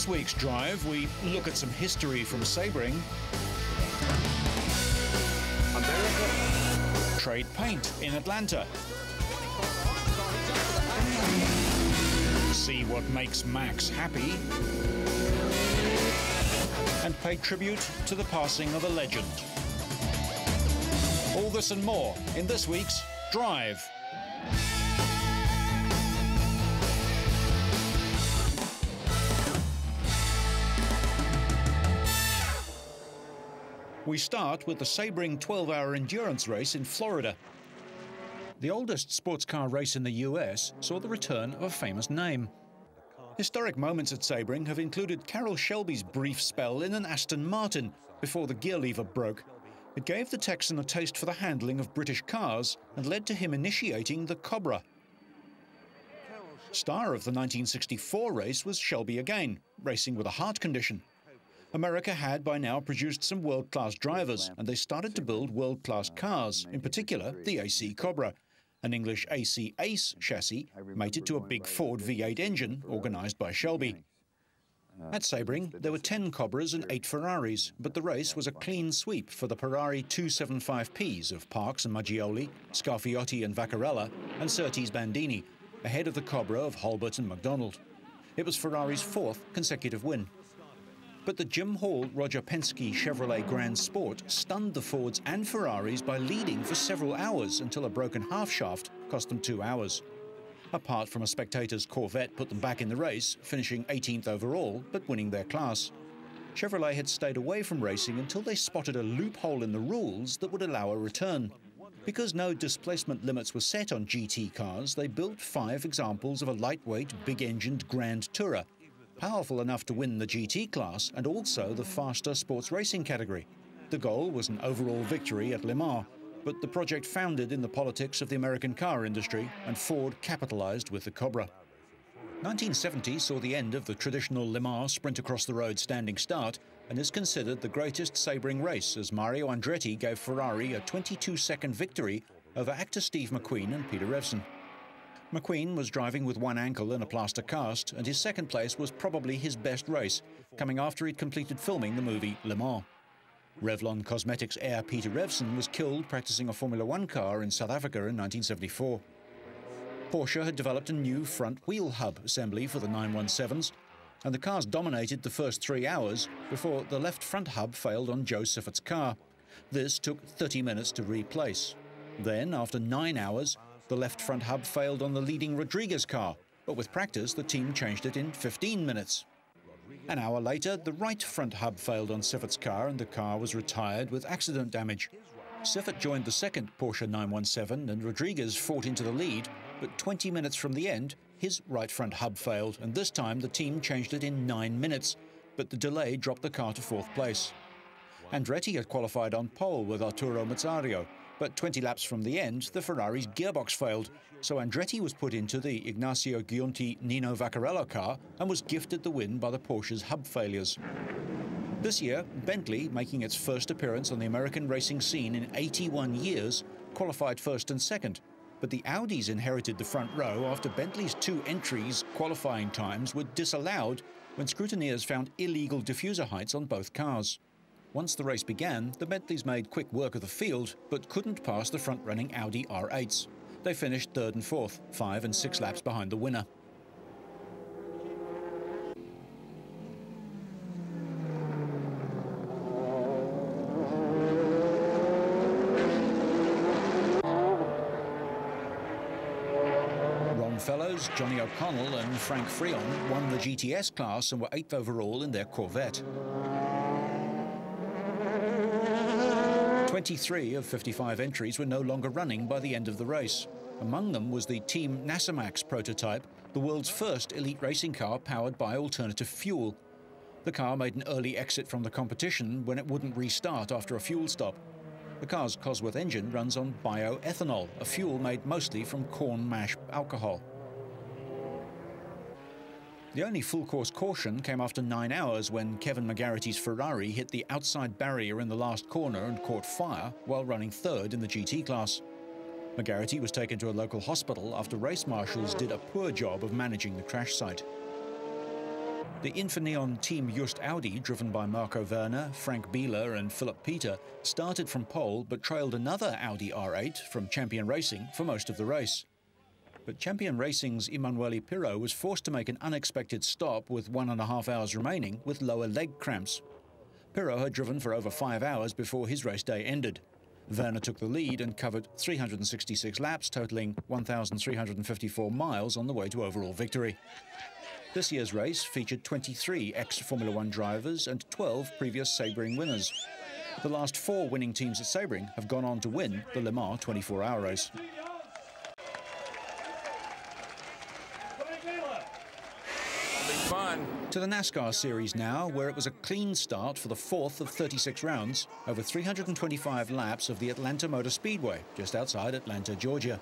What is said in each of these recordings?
this week's Drive, we look at some history from Sebring, trade paint in Atlanta, see what makes Max happy, and pay tribute to the passing of a legend. All this and more in this week's Drive. We start with the Sebring 12-hour endurance race in Florida. The oldest sports car race in the US saw the return of a famous name. Historic moments at Sebring have included Carroll Shelby's brief spell in an Aston Martin before the gear lever broke. It gave the Texan a taste for the handling of British cars and led to him initiating the Cobra. Star of the 1964 race was Shelby again, racing with a heart condition. America had by now produced some world-class drivers, and they started to build world-class cars, in particular the AC Cobra, an English AC Ace chassis mated to a big Ford V8 engine organised by Shelby. At Sebring, there were 10 Cobras and 8 Ferraris, but the race was a clean sweep for the Ferrari 275Ps of Parks and Maggioli, Scarfiotti and Vaccarella, and Surtees Bandini, ahead of the Cobra of Hulbert and McDonald. It was Ferrari's 4th consecutive win. But the Jim Hall Roger Penske Chevrolet Grand Sport stunned the Fords and Ferraris by leading for several hours until a broken half shaft cost them 2 hours. Apart from a spectator's Corvette put them back in the race, finishing 18th overall, but winning their class. Chevrolet had stayed away from racing until they spotted a loophole in the rules that would allow a return. Because no displacement limits were set on GT cars, they built 5 examples of a lightweight, big-engined Grand Tourer, powerful enough to win the GT class and also the faster sports racing category. The goal was an overall victory at Le Mans, but the project foundered in the politics of the American car industry, and Ford capitalized with the Cobra. 1970 saw the end of the traditional Le Mans sprint across the road standing start and is considered the greatest Sebring race, as Mario Andretti gave Ferrari a 22-second victory over actor Steve McQueen and Peter Revson. McQueen was driving with one ankle and a plaster cast, and his second place was probably his best race, coming after he'd completed filming the movie Le Mans. Revlon Cosmetics heir Peter Revson was killed practicing a Formula One car in South Africa in 1974. Porsche had developed a new front wheel hub assembly for the 917s, and the cars dominated the first 3 hours before the left front hub failed on Joe Siffert's car. This took 30 minutes to replace. Then, after 9 hours, the left front hub failed on the leading Rodriguez car, but with practice the team changed it in 15 minutes. An hour later, the right front hub failed on Siffert's car and the car was retired with accident damage. Siffert joined the second Porsche 917 and Rodriguez fought into the lead, but 20 minutes from the end, his right front hub failed, and this time the team changed it in 9 minutes, but the delay dropped the car to 4th place. Andretti had qualified on pole with Arturo Mazzario, but 20 laps from the end, the Ferrari's gearbox failed, so Andretti was put into the Ignacio Giunti-Nino Vaccarello car and was gifted the win by the Porsche's hub failures. This year, Bentley, making its first appearance on the American racing scene in 81 years, qualified first and second, but the Audis inherited the front row after Bentley's 2 entries' qualifying times were disallowed when scrutineers found illegal diffuser heights on both cars. Once the race began, the Bentleys made quick work of the field, but couldn't pass the front-running Audi R8s. They finished 3rd and 4th, 5 and 6 laps behind the winner. Ron Fellows, Johnny O'Connell and Frank Freon won the GTS class and were 8th overall in their Corvette. 23 of 55 entries were no longer running by the end of the race. Among them was the Team Nasamax prototype, the world's first elite racing car powered by alternative fuel. The car made an early exit from the competition when it wouldn't restart after a fuel stop. The car's Cosworth engine runs on bioethanol, a fuel made mostly from corn mash alcohol. The only full-course caution came after 9 hours when Kevin McGarrity's Ferrari hit the outside barrier in the last corner and caught fire while running 3rd in the GT class. McGarrity was taken to a local hospital after race marshals did a poor job of managing the crash site. The Infineon Team Just Audi, driven by Marco Werner, Frank Bieler and Philip Peter, started from pole but trailed another Audi R8 from Champion Racing for most of the race. But Champion Racing's Emanuele Pirro was forced to make an unexpected stop with 1.5 hours remaining with lower leg cramps. Pirro had driven for over 5 hours before his race day ended. Werner took the lead and covered 366 laps, totaling 1,354 miles on the way to overall victory. This year's race featured 23 ex-Formula One drivers and 12 previous Sebring winners. The last 4 winning teams at Sebring have gone on to win the Le Mans 24-hour race. Fun. To the NASCAR series now, where it was a clean start for the 4th of 36 rounds over 325 laps of the Atlanta Motor Speedway, just outside Atlanta, Georgia.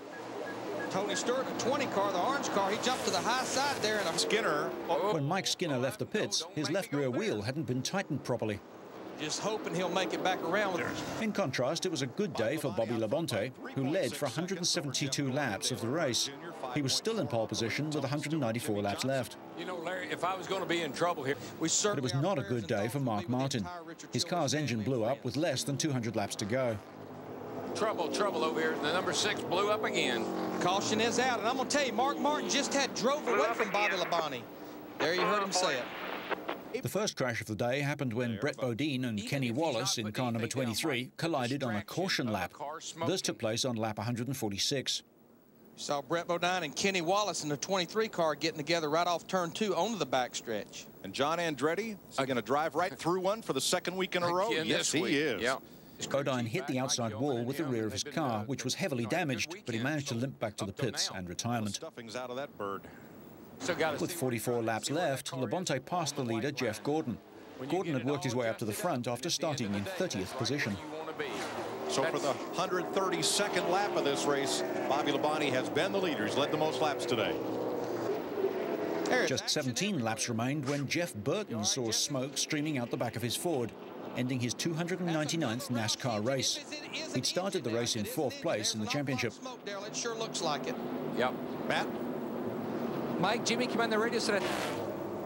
Tony Stewart in the 20 car, the orange car, he jumped to the high side there, and Skinner. When Mike Skinner left the pits, his left rear wheel hadn't been tightened properly. Just hoping he'll make it back around. In contrast, it was a good day for Bobby Labonte, who led for 172 laps of the race. He was still in pole position with 194 laps left. You know, Larry, if I was going to be in trouble here... But it was not a good day for Mark Martin. His car's engine blew up with less than 200 laps to go. Trouble over here. The number 6 blew up again. Caution is out, and I'm going to tell you, Mark Martin just drove away from Bobby Labonte. There you heard him say it. The first crash of the day happened when Brett Bodine and Kenny Wallace in car number 23 collided on a caution lap. This took place on lap 146. Saw Brett Bodine and Kenny Wallace in the 23 car getting together right off turn 2 onto the backstretch. And John Andretti is going to drive right through one for the 2nd week in a row. Yes, he is. Yeah. Bodine hit the outside wall with the rear of his car, which was heavily damaged, but he managed to limp back to the pits and retirement. Stuffings out of that bird. With 44 laps left, Labonte passed the leader, Jeff Gordon. Gordon had worked his way up to the front after starting in 30th position. So for the 132nd lap of this race, Bobby Labonte has been the leader. He's led the most laps today. Just 17 laps remained when Jeff Burton saw smoke streaming out the back of his Ford, ending his 299th NASCAR race. He'd started the race in 4th place in the championship. It sure looks like it. Yep. Matt? Mike, Jimmy, come on the radio so that...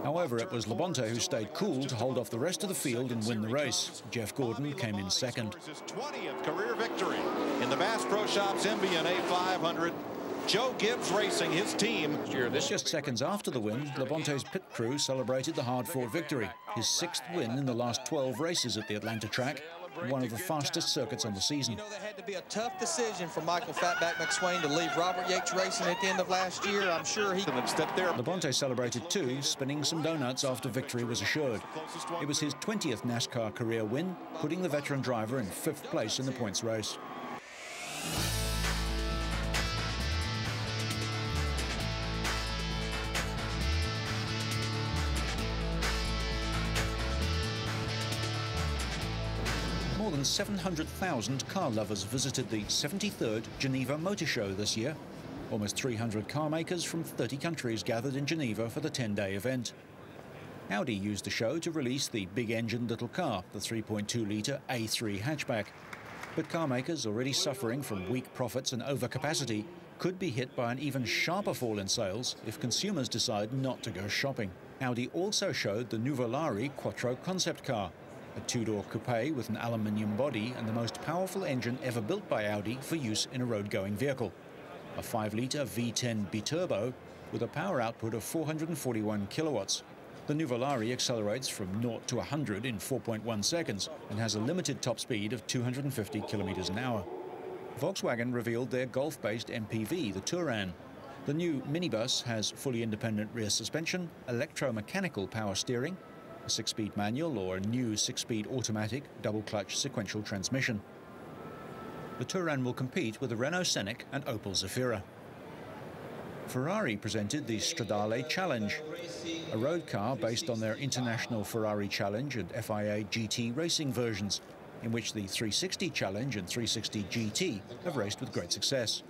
However, it was Labonte who stayed cool to hold off the rest of the field and win the race. Jeff Gordon came in second. His 20th career victory in the Bass Pro Shops MBNA 500. Joe Gibbs Racing, his team. Just seconds after the win, Labonte's pit crew celebrated the hard-fought victory, his 6th win in the last 12 races at the Atlanta track, one of the fastest circuits on the season. You know, that had to be a tough decision for Michael Fatback McSwain to leave Robert Yates Racing at the end of last year. I'm sure he could step there. Labonte celebrated too, spinning some donuts after victory was assured. It was his 20th NASCAR career win, putting the veteran driver in 5th place in the points race. More than 700,000 car lovers visited the 73rd Geneva Motor Show this year. Almost 300 car makers from 30 countries gathered in Geneva for the 10-day event. Audi used the show to release the big-engined little car, the 3.2-litre A3 hatchback. But car makers, already suffering from weak profits and overcapacity, could be hit by an even sharper fall in sales if consumers decide not to go shopping. Audi also showed the Nuvolari Quattro concept car, a 2-door coupe with an aluminium body and the most powerful engine ever built by Audi for use in a road-going vehicle. A 5-litre V10 biturbo with a power output of 441 kilowatts. The Nuvolari accelerates from 0 to 100 in 4.1 seconds and has a limited top speed of 250 kilometers an hour. Volkswagen revealed their Golf-based MPV, the Touran. The new minibus has fully independent rear suspension, electromechanical power steering, a 6-speed manual or a new 6-speed automatic double-clutch sequential transmission. The Touran will compete with the Renault Scenic and Opel Zafira. Ferrari presented the Stradale Challenge, a road car based on their International Ferrari Challenge and FIA GT racing versions, in which the 360 Challenge and 360 GT have raced with great success.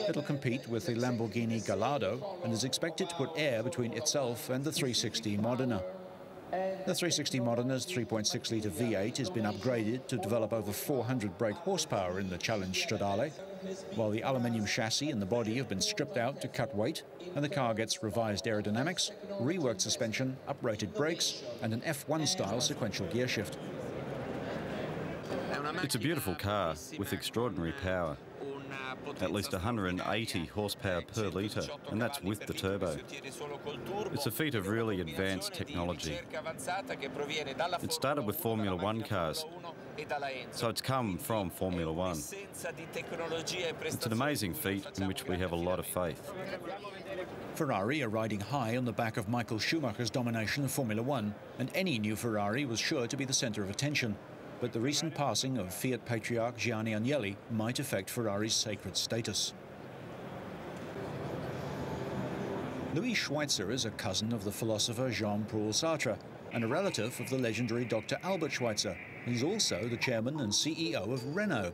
It'll compete with the Lamborghini Gallardo and is expected to put air between itself and the 360 Modena. The 360 Moderna's 3.6-litre V8 has been upgraded to develop over 400 brake horsepower in the Challenge Stradale, while the aluminium chassis and the body have been stripped out to cut weight, and the car gets revised aerodynamics, reworked suspension, uprated brakes, and an F1-style sequential gear shift. It's a beautiful car with extraordinary power. At least 180 horsepower per litre, and that's with the turbo. It's a feat of really advanced technology. It started with Formula One cars, so it's come from Formula One. It's an amazing feat in which we have a lot of faith. Ferrari are riding high on the back of Michael Schumacher's domination of Formula One, and any new Ferrari was sure to be the centre of attention. But the recent passing of Fiat patriarch Gianni Agnelli might affect Ferrari's sacred status. Louis Schweitzer is a cousin of the philosopher Jean-Paul Sartre and a relative of the legendary Dr. Albert Schweitzer. He's also the chairman and CEO of Renault.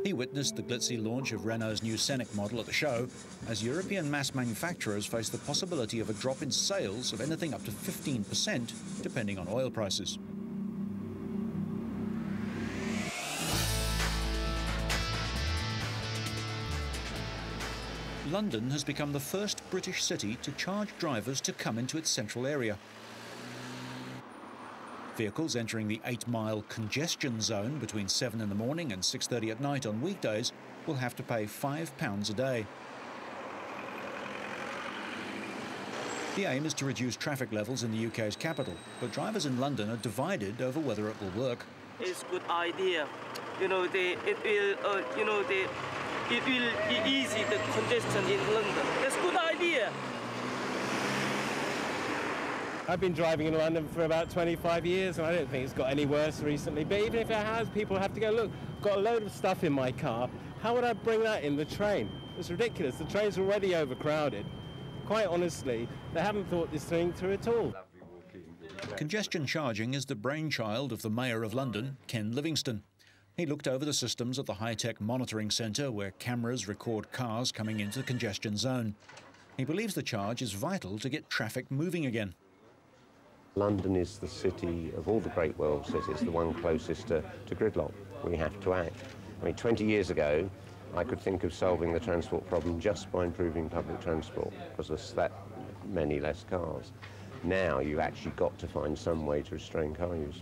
He witnessed the glitzy launch of Renault's new Scenic model at the show as European mass manufacturers face the possibility of a drop in sales of anything up to 15%, depending on oil prices. London has become the first British city to charge drivers to come into its central area. Vehicles entering the 8-mile congestion zone between 7 in the morning and 6:30 at night on weekdays will have to pay £5 a day. The aim is to reduce traffic levels in the UK's capital, but drivers in London are divided over whether it will work. It's a good idea. It will be easy, the congestion in London. That's a good idea. I've been driving in London for about 25 years and I don't think it's got any worse recently. But even if it has, people have to go, look, I've got a load of stuff in my car. How would I bring that in the train? It's ridiculous. The train's already overcrowded. Quite honestly, they haven't thought this thing through at all. Congestion charging is the brainchild of the Mayor of London, Ken Livingstone. He looked over the systems at the high-tech monitoring centre where cameras record cars coming into the congestion zone. He believes the charge is vital to get traffic moving again. London is the city of all the great world cities, the one closest to gridlock. We have to act. I mean, 20 years ago, I could think of solving the transport problem just by improving public transport, because there's that many less cars. Now you've actually got to find some way to restrain car use.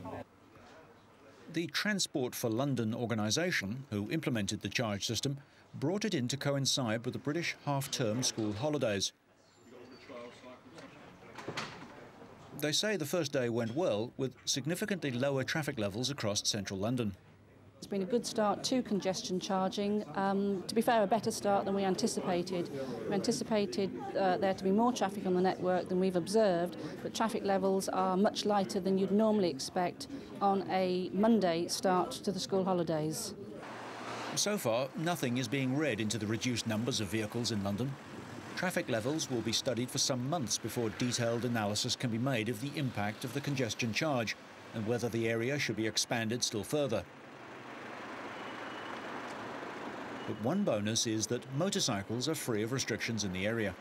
The Transport for London organisation, who implemented the charge system, brought it in to coincide with the British half-term school holidays. They say the first day went well, with significantly lower traffic levels across central London. It's been a good start to congestion charging. To be fair, a better start than we anticipated. We anticipated there to be more traffic on the network than we've observed, but traffic levels are much lighter than you'd normally expect on a Monday start to the school holidays. So far, nothing is being read into the reduced numbers of vehicles in London. Traffic levels will be studied for some months before detailed analysis can be made of the impact of the congestion charge and whether the area should be expanded still further. But one bonus is that motorcycles are free of restrictions in the area.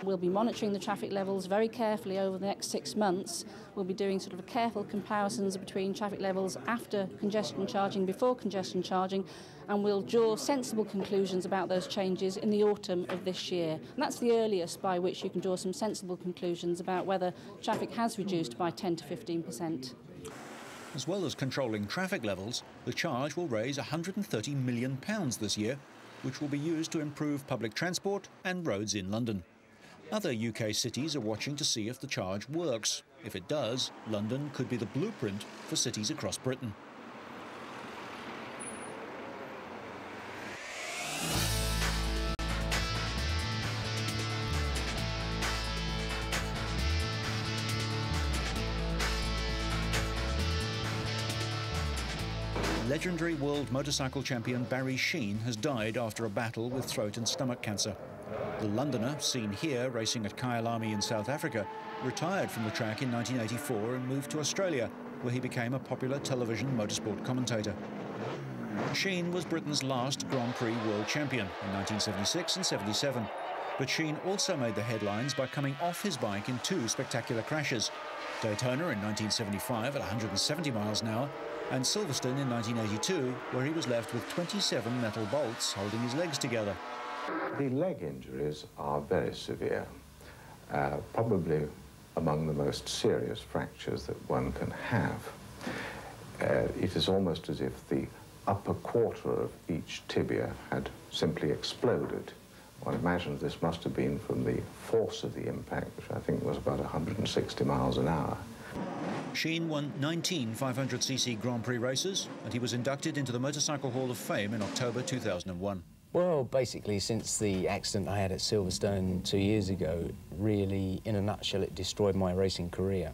We'll be monitoring the traffic levels very carefully over the next 6 months. We'll be doing sort of careful comparisons between traffic levels after congestion charging, before congestion charging, and we'll draw sensible conclusions about those changes in the autumn of this year. And that's the earliest by which you can draw some sensible conclusions about whether traffic has reduced by 10 to 15%. As well as controlling traffic levels, the charge will raise £130 million this year, which will be used to improve public transport and roads in London. Other UK cities are watching to see if the charge works. If it does, London could be the blueprint for cities across Britain. Legendary world motorcycle champion Barry Sheene has died after a battle with throat and stomach cancer. The Londoner, seen here racing at Kyalami in South Africa, retired from the track in 1984 and moved to Australia, where he became a popular television motorsport commentator. Sheene was Britain's last Grand Prix world champion in 1976 and 77. But Sheene also made the headlines by coming off his bike in 2 spectacular crashes. Daytona in 1975 at 170 miles an hour, and Silverstone in 1982, where he was left with 27 metal bolts holding his legs together. The leg injuries are very severe, probably among the most serious fractures that one can have. It is almost as if the upper quarter of each tibia had simply exploded. One imagines this must have been from the force of the impact, which I think was about 160 miles an hour. Sheen won 19 500cc Grand Prix races, and he was inducted into the Motorcycle Hall of Fame in October 2001. Well, basically, since the accident I had at Silverstone 2 years ago, really, in a nutshell, it destroyed my racing career,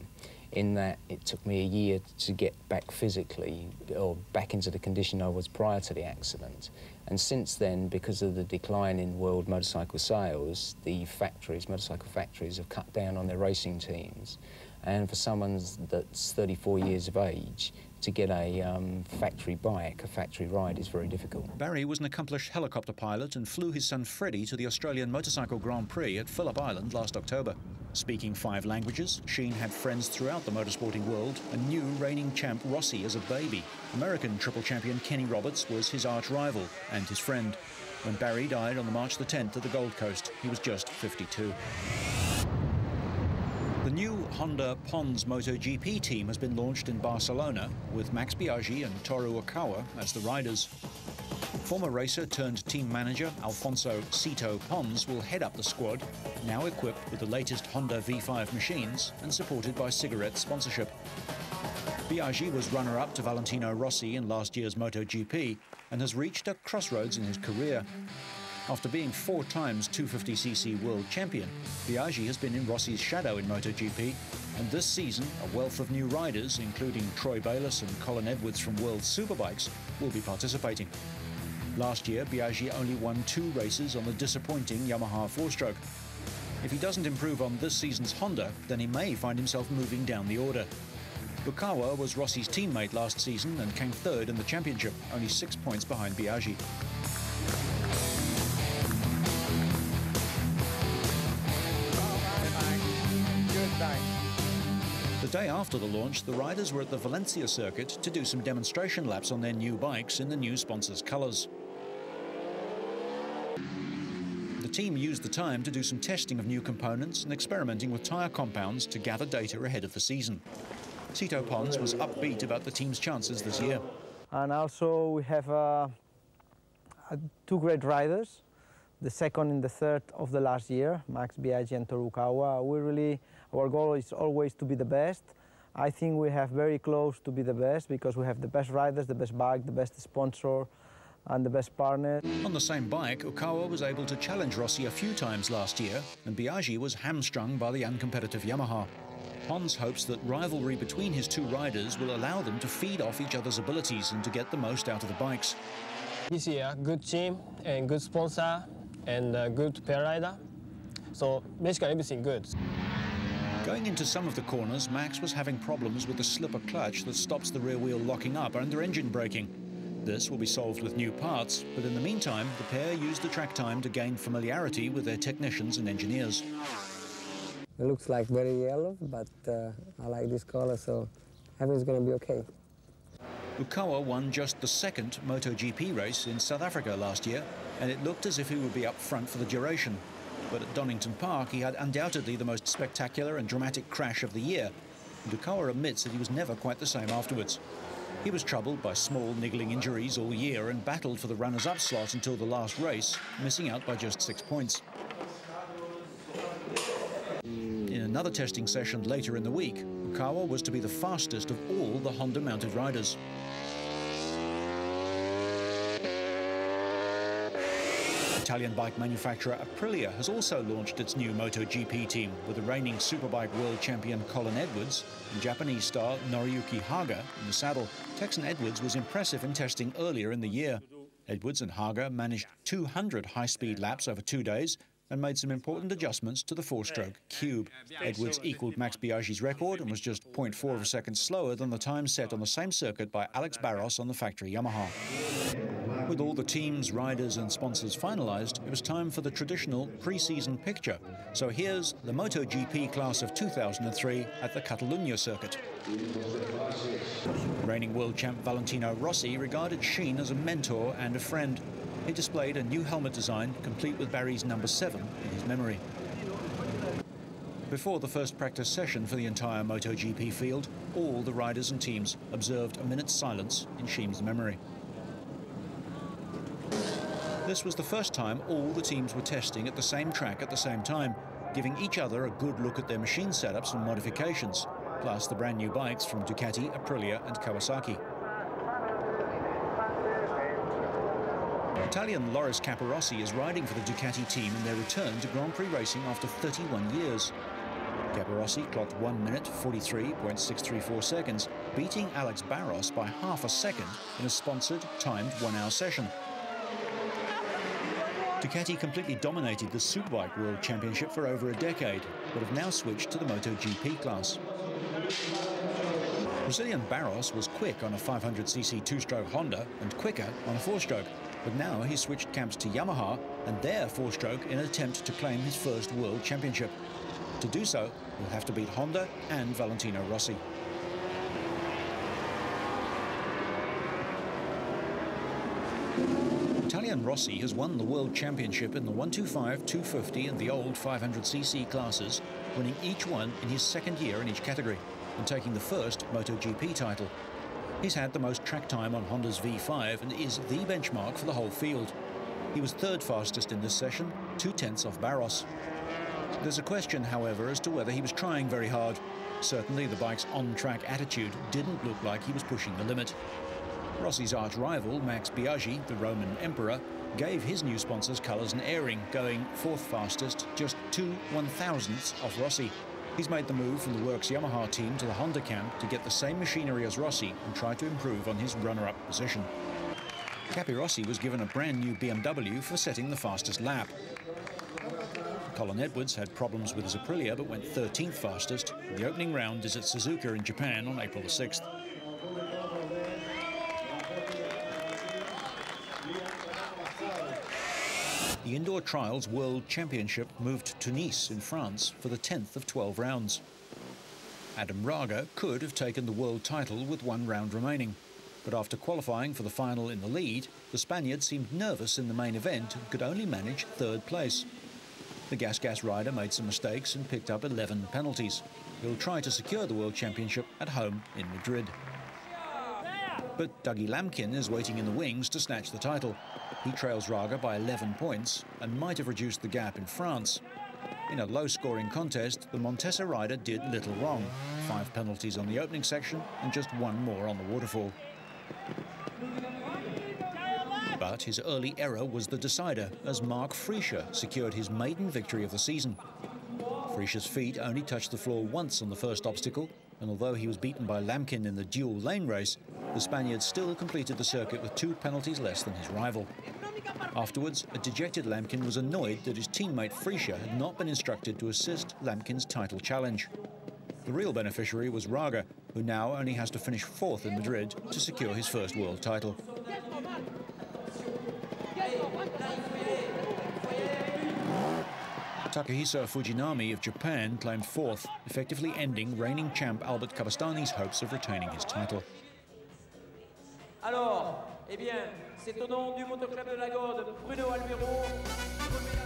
in that it took me a year to get back physically, or back into the condition I was prior to the accident. And since then, because of the decline in world motorcycle sales, the factories, motorcycle factories, have cut down on their racing teams. And for someone that's 34 years of age, to get a factory bike, a factory ride, is very difficult. Barry was an accomplished helicopter pilot and flew his son Freddie to the Australian Motorcycle Grand Prix at Phillip Island last October. Speaking 5 languages, Sheen had friends throughout the motorsporting world and knew reigning champ Rossi as a baby. American triple champion Kenny Roberts was his arch rival and his friend. When Barry died on March the 10th at the Gold Coast, he was just 52. The new Honda Pons MotoGP team has been launched in Barcelona with Max Biaggi and Toru Okawa as the riders. Former racer turned team manager Alfonso Cito Pons will head up the squad, now equipped with the latest Honda V5 machines and supported by cigarette sponsorship. Biaggi was runner-up to Valentino Rossi in last year's MotoGP and has reached a crossroads in his career. After being 4 times 250cc world champion, Biaggi has been in Rossi's shadow in MotoGP, and this season a wealth of new riders, including Troy Bayliss and Colin Edwards from World Superbikes, will be participating. Last year, Biaggi only won 2 races on the disappointing Yamaha 4-stroke. If he doesn't improve on this season's Honda, then he may find himself moving down the order. Okawa was Rossi's teammate last season and came 3rd in the championship, only 6 points behind Biaggi. The day after the launch, the riders were at the Valencia circuit to do some demonstration laps on their new bikes in the new sponsor's colours. The team used the time to do some testing of new components and experimenting with tyre compounds to gather data ahead of the season. Cito Pons was upbeat about the team's chances this year. And also we have 2 great riders, the 2nd and the 3rd of the last year, Max Biaggi and Toru Okawa. Our goal is always to be the best. I think we have very close to be the best because we have the best riders, the best bike, the best sponsor, and the best partner. On the same bike, Okawa was able to challenge Rossi a few times last year, and Biaggi was hamstrung by the uncompetitive Yamaha. Pons hopes that rivalry between his 2 riders will allow them to feed off each other's abilities and to get the most out of the bikes. This year, good team and good sponsor and good pair rider. So basically everything good. Going into some of the corners, Max was having problems with the slipper clutch that stops the rear wheel locking up under engine braking. This will be solved with new parts, but in the meantime, the pair used the track time to gain familiarity with their technicians and engineers. It looks like very yellow, but I like this color, so everything's going to be okay. Okawa won just the 2nd MotoGP race in South Africa last year, and it looked as if he would be up front for the duration. But at Donington Park, he had undoubtedly the most spectacular and dramatic crash of the year. And Okawa admits that he was never quite the same afterwards. He was troubled by small, niggling injuries all year and battled for the runners-up slot until the last race, missing out by just 6 points. In another testing session later in the week, Okawa was to be the fastest of all the Honda-mounted riders. Italian bike manufacturer Aprilia has also launched its new MotoGP team with the reigning Superbike world champion Colin Edwards and Japanese star Noriyuki Haga in the saddle. Texan Edwards was impressive in testing earlier in the year. Edwards and Haga managed 200 high-speed laps over 2 days and made some important adjustments to the 4-stroke Cube. Edwards equalled Max Biaggi's record and was just 0.4 of a second slower than the time set on the same circuit by Alex Barros on the factory Yamaha. With all the teams, riders and sponsors finalised, it was time for the traditional pre-season picture. So here's the MotoGP class of 2003 at the Catalunya circuit. Reigning world champ Valentino Rossi regarded Sheen as a mentor and a friend. He displayed a new helmet design, complete with Barry's number 7 in his memory. Before the first practice session for the entire MotoGP field, all the riders and teams observed a minute's silence in Sheen's memory. This was the first time all the teams were testing at the same track at the same time, giving each other a good look at their machine setups and modifications, plus the brand new bikes from Ducati, Aprilia and Kawasaki. Italian Loris Capirossi is riding for the Ducati team in their return to Grand Prix racing after 31 years. Capirossi clocked 1 minute 43.634 seconds, beating Alex Barros by half a second in a sponsored, timed 1-hour session. Ducati completely dominated the Superbike World Championship for over a decade, but have now switched to the MotoGP class. Brazilian Barros was quick on a 500cc two-stroke Honda and quicker on a four-stroke, but now he's switched camps to Yamaha and their four-stroke in an attempt to claim his first World Championship. To do so, he'll have to beat Honda and Valentino Rossi. Italian Rossi has won the World Championship in the 125, 250 and the old 500cc classes, winning each one in his second year in each category and taking the first MotoGP title. He's had the most track time on Honda's V5 and is the benchmark for the whole field. He was third fastest in this session, 2/10 off Barros. There's a question, however, as to whether he was trying very hard. Certainly the bike's on-track attitude didn't look like he was pushing the limit. Rossi's arch-rival, Max Biaggi, the Roman Emperor, gave his new sponsors colours and airing, going fourth fastest, just 2 1/1000ths off Rossi. He's made the move from the Works Yamaha team to the Honda camp to get the same machinery as Rossi and try to improve on his runner-up position. Capirossi was given a brand new BMW for setting the fastest lap. Colin Edwards had problems with his Aprilia but went 13th fastest. The opening round is at Suzuka in Japan on April the 6th. The Indoor Trials World Championship moved to Nice in France for the 10th of 12 rounds. Adam Raga could have taken the world title with 1 round remaining, but after qualifying for the final in the lead, the Spaniard seemed nervous in the main event and could only manage 3rd place. The Gas rider made some mistakes and picked up 11 penalties. He'll try to secure the World Championship at home in Madrid. But Dougie Lamkin is waiting in the wings to snatch the title. He trails Raga by 11 points and might have reduced the gap in France. In a low-scoring contest, the Montesa rider did little wrong. 5 penalties on the opening section and just 1 more on the waterfall. But his early error was the decider, as Mark Friescher secured his maiden victory of the season. Friescher's feet only touched the floor once on the first obstacle, and although he was beaten by Lamkin in the dual lane race, the Spaniard still completed the circuit with 2 penalties less than his rival. Afterwards, a dejected Lamkin was annoyed that his teammate Friescher had not been instructed to assist Lamkin's title challenge. The real beneficiary was Raga, who now only has to finish 4th in Madrid to secure his first world title. Takahisa Fujinami of Japan claimed 4th, effectively ending reigning champ Albert Cabastani's hopes of retaining his title.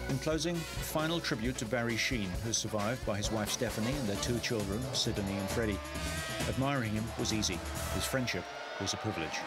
In closing, a final tribute to Barry Sheen, who's survived by his wife Stephanie and their 2 children, Sydney and Freddie. Admiring him was easy. His friendship was a privilege.